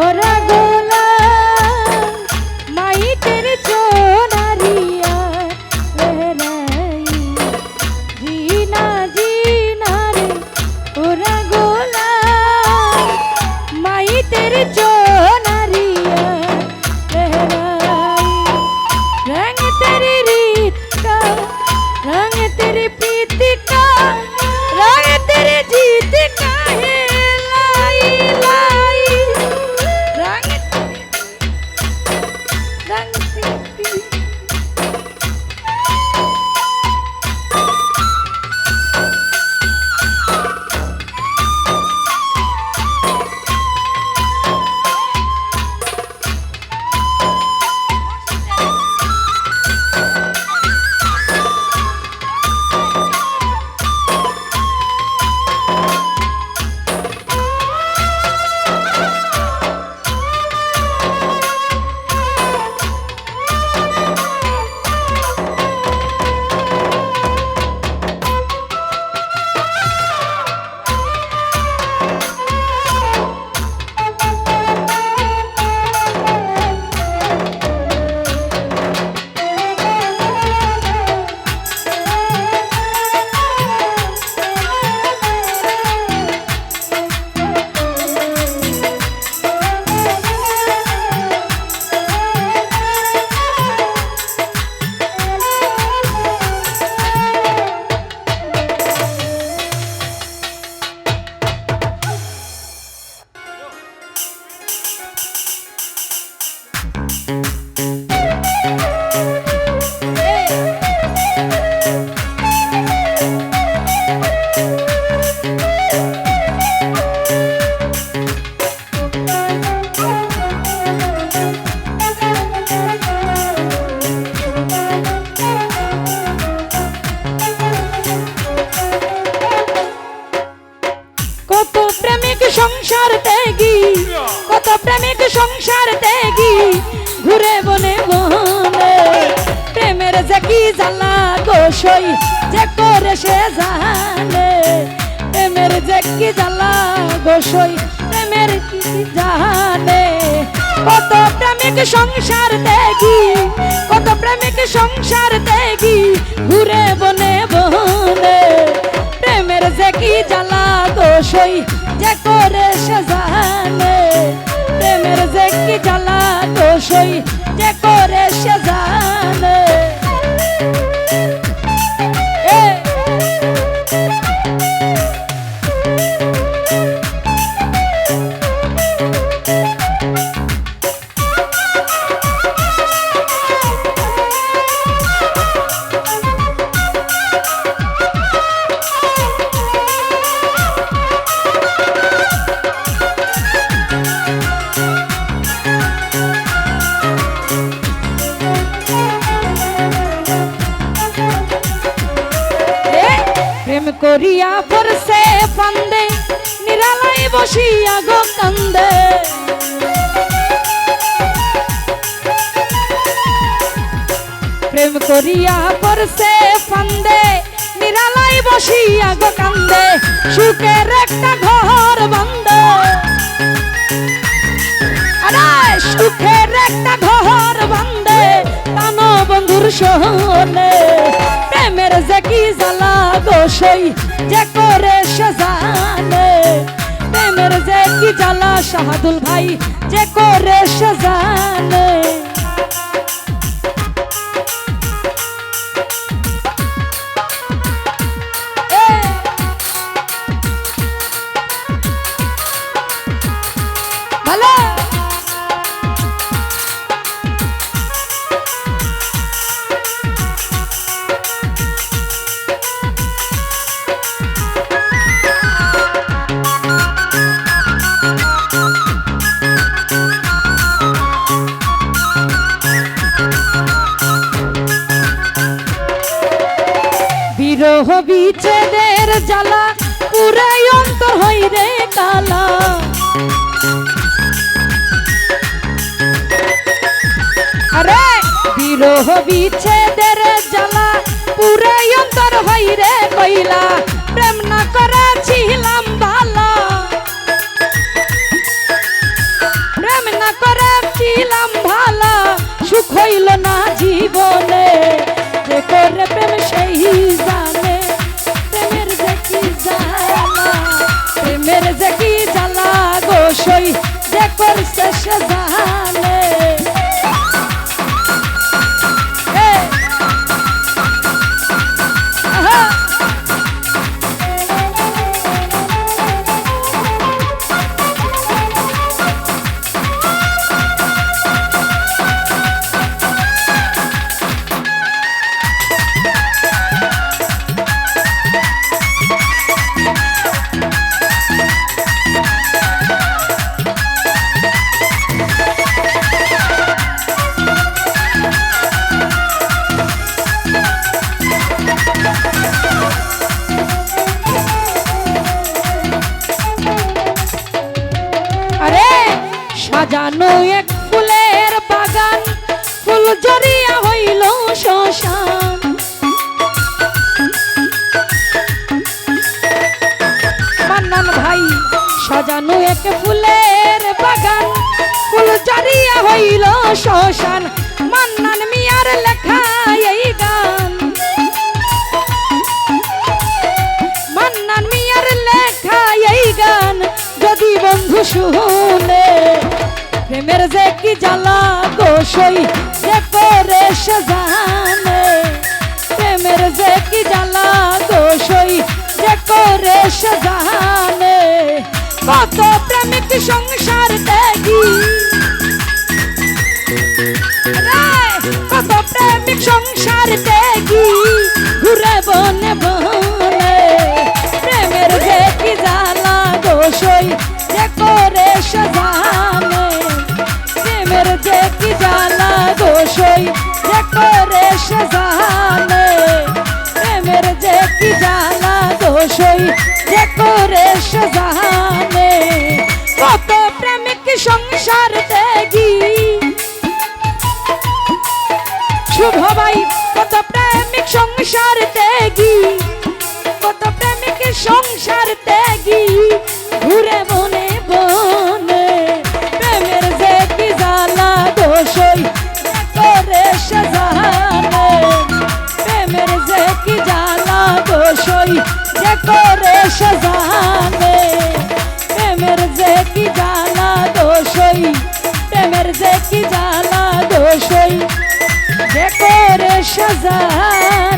ওরা গোলা মাইতের চোনারিয়া লহরাই জিনা জিনা রে ওরা গোলা মাইতের চোনারিয়া লহরাই রঙ তেরি रीत का रंग तेरी प्रीत का रंग तेरी जीत का है लाई लाई रंग तेरी সংসার ত্যাগী কত প্রেমিক সংসার ত্যাগী ঘুরে বনে মনে প্রেমের যে কি জ্বালা গোসই যে করে সে জানে প্রেমের যে কি জ্বালা গোসই প্রেমের কি জানে কত প্রেমিক সংসার ত্যাগী কত প্রেমিক সংসার ত্যাগী ঘুরে বনে বনে প্রেমের যে কি জ্বালা গোসই যে করে সে জানে প্রেমের যে কি জ্বালা গোসই যে করে সে জানে প্রেম করিয়া পরছে ফান্দে নিরালাই বসিয়া গো কান্দে প্রেম করিয়া পরছে ফান্দে নিরালাই বসিয়া গো কান্দে সুখের একটা ঘর বান্দে আরে সুখের একটা ঘর বান্দে তানো বন্ধুর শোনে প্রেমের যে কি জ্বালা গোসই যে করে সে জানে প্রেমের যে কি জ্বালা শাহাদুল ভাই যে করে সে জানে বিরহ বিচ্ছেদের জ্বালা পুরাই অন্তর হই রে কালা আরে বিরহ বিচ্ছেদের জ্বালা পুরাই অন্তর হই রে কইলা প্রেম না করেছিলাম ভালা প্রেম হইল না জীবনে, যে করে প্রেম সেই জানে প্রেমের যে কি জ্বালা, প্রেমের যে কি জ্বালা গো সই যে করছে সে জানে। সাজানো এক ফুলের বাগান, ফুল জড়িয়া হইল শ্মশান। মান্নান ভাই সাজানো এক ফুলের বাগান, ফুল জড়িয়া হইল শ্মশান। মান্নান মিয়ার লেখা এই গান, মান্নান মিয়ার লেখা এই গান যদি বন্ধু শুনে, প্রেমের যে কি জ্বালা গো সই যে করে সে জানে, প্রেমের যে কি জ্বালা গো সই যে করে সে জানে। কত প্রেমিক সংসার ত্যাগী, কত প্রেমিক সংসার ত্যাগী ঘুরে বনে বনে, প্রেমের যে কি জ্বালা গো সই যে করে সে জানে, প্রেমের যে কি জ্বালা গো সই যে করে সে জানে, প্রেমের যে কি জ্বালা গো সই যে করে সে জানে। কত প্রেমিক সংসার ত্যাগী শুভ ভাই, কত প্রেমিক সংসার ত্যাগী, কত প্রেমিক সংসার ত্যাগী ঘুরে বনে বনে, প্রেমের যে কি জ্বালা গো সই যে করে সে জানে, প্রেমের যে কি জ্বালা গো সই যে করে সে জানে, প্রেমের যে কি জ্বালা গো সই, প্রেমের যে কি জ্বালা গো সই যে করে সে জানে।